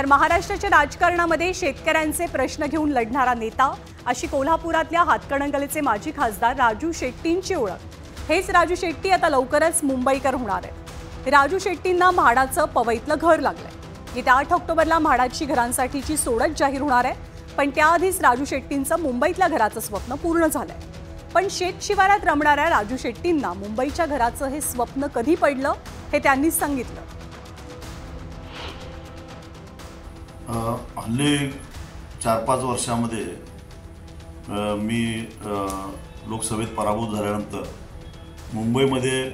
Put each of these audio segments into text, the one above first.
महाराष्ट्राच्या राजकारणामध्ये शेतकऱ्यांचे प्रश्न घेऊन लढणारा नेता अशी कोल्हापुरातल्या हातकणंगलेचे माजी खासदार राजू शेट्टींची ओळख। हेच राजू शेट्टी आता लवकरच मुंबईकर होणार आहेत। राजू शेट्टींना म्हाडाचं पवईतलं घर लागलंय। येत्या 8 ऑक्टोबरला म्हाडाची घरांसाठीची सोडत जाहीर होणार आहे, पण त्याआधीच राजू शेट्टींचं मुंबईतल्या घराचं स्वप्न पूर्ण झालंय। पण शेतशिवारात रमणाऱ्या राजू शेट्टींना मुंबईच्या घराचं हे स्वप्न कधी पडलं हे त्यांनीच सांगितलं। हल्ली 4-5 वर्षांमध्ये मी लोकसभेत पराभूत झाल्यानंतर मुंबईमध्ये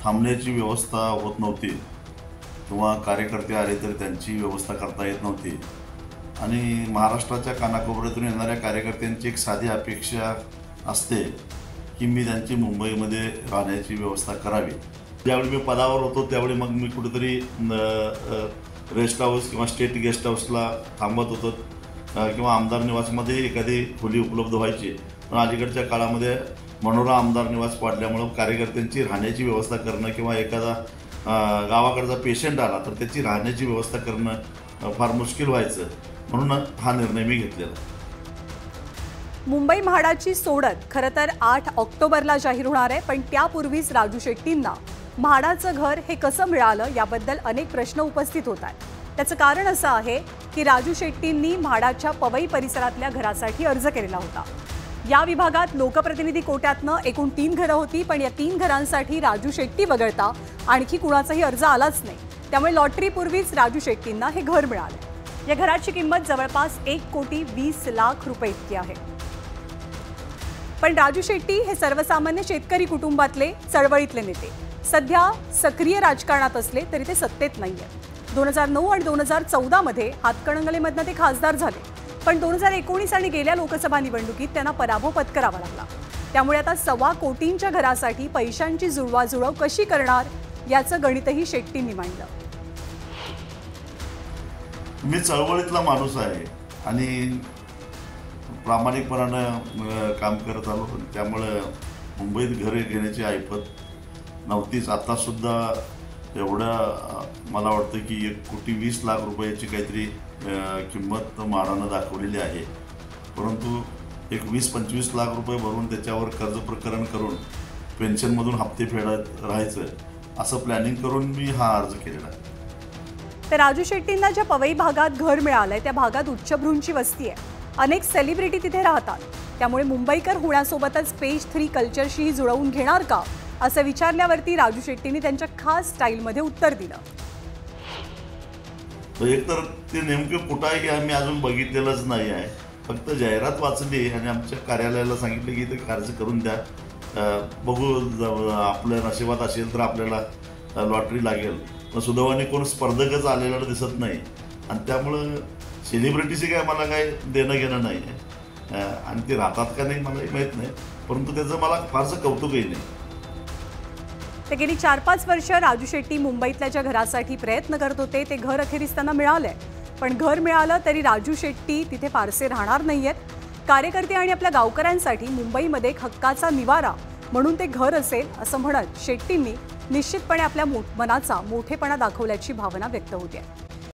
थांबण्याची व्यवस्था होत नव्हती किंवा कार्यकर्ते आले तर त्यांची व्यवस्था करता येत नव्हती आणि महाराष्ट्राच्या कानाकोपऱ्यातून येणाऱ्या कार्यकर्त्यांची एक साधी अपेक्षा असते की मी त्यांची मुंबईमध्ये राहण्याची व्यवस्था करावी। ज्यावेळी मी पदावर होतो त्यावेळी मग मी कुठेतरी रेस्ट हाऊस किंवा स्टेट गेस्ट हाऊसला थांबत होतो किंवा आमदार निवासमध्ये एखादी खोली उपलब्ध व्हायची। पण अलीकडच्या काळामध्ये मनोरा आमदार निवास वाढल्यामुळं कार्यकर्त्यांची राहण्याची व्यवस्था करणं किंवा एखादा गावाकडचा पेशंट आला तर त्याची राहण्याची व्यवस्था करणं फार मुश्किल व्हायचं, म्हणून हा निर्णय मी घेतलेला। मुंबई म्हाडाची सोडत खरं तर 8 ऑक्टोबरला जाहीर होणार आहे, पण त्यापूर्वीच राजू शेट्टींना म्हाडाचं घर हे कसं मिळालं याबद्दल अनेक प्रश्न उपस्थित होत आहेत। त्याचं कारण असं आहे की राजू शेट्टींनी म्हाडाच्या पवई परिसरातल्या घरासाठी अर्ज केलेला होता। या विभागात लोकप्रतिनिधी कोट्यातनं एकूण 3 घरं होती, पण या 3 घरांसाठी राजू शेट्टी वगळता आणखी कुणाचाही अर्ज आलाच नाही। त्यामुळे लॉटरीपूर्वीच राजू शेट्टींना हे घर मिळालं। या घराची किंमत जवळपास 1,20,00,000 रुपये इतकी आहे। पण राजू शेट्टी हे सर्वसामान्य शेतकरी कुटुंबातले चळवळीतले नेते, सध्या सक्रिय राजकारणात असले तरी ते सत्तेत नाहीये। 2009 आणि 2014 मध्ये हातकणंगलेमधनं ते खासदार झाले, पण 2019 आणि गेल्या लोकसभा निवडणुकीत त्यांना पराभव पत्करावा लागला। त्यामुळे आता 1.25 कोटींच्या घरासाठी पैशांची जुळवाजुळव कशी करणार याचं गणितही शेट्टींनी मांडलं। मी चळवळीतला माणूस आहे आणि प्रामाणिकपणानं काम करत आलो, त्यामुळे मुंबईत घरे घेण्याची ऐपत नव्हतीच। आतासुद्धा एवढ्या मला वाटतं की 1,20,00,000 रुपयाची काहीतरी किंमत म्हाडानं दाखवलेली आहे, परंतु 20-25 लाख रुपये भरून त्याच्यावर कर्ज प्रकरण करून पेन्शनमधून हप्ते फेडत राहायचं असं प्लॅनिंग करून मी हा अर्ज केलेला आहे। तर राजू शेट्टींना ज्या पवई भागात घर मिळालंय त्या भागात उच्चभ्रूंची वस्ती आहे, अनेक सेलिब्रिटी तिथे राहतात। त्यामुळे मुंबईकर होण्यासोबतच पेज 3 कल्चरशीही जुळवून घेणार का असं विचारल्यावरती राजू शेट्टींनी त्यांच्या खास स्टाईलमध्ये उत्तर दिलं। एकतर ते नेमकं कुठं आहे की आम्ही अजून बघितलेलंच नाही आहे, फक्त जाहिरात वाचली आणि आमच्या कार्यालयाला सांगितलं की ते अर्ज करून द्या, बघू आपल्या नशिबात असेल तर आपल्याला लॉटरी लागेल। पण सुदैवाने कोण स्पर्धकच आलेला दिसत नाही आणि त्यामुळं सेलिब्रिटीशी काय मला काय देणं घेणं नाही आहे आणि ते राहतात का नाही मलाही माहीत नाही, परंतु त्याचं मला फारसं कौतुकही नाही। ते गेली 4-5 वर्ष राजू शेट्टी मुंबईतल्या ज्या घरासाठी प्रयत्न करत होते ते घर अखेरीस त्यांना मिळालंय, पण घर मिळालं तरी राजू शेट्टी तिथे फारसे राहणार नाहीयेत। कार्यकर्ते आणि आपल्या गावकऱ्यांसाठी मुंबईमध्ये एक हक्काचा निवारा म्हणून ते घर असेल असं म्हणत शेट्टींनी निश्चितपणे आपल्या मनाचा मोठेपणा दाखवल्याची भावना व्यक्त होते।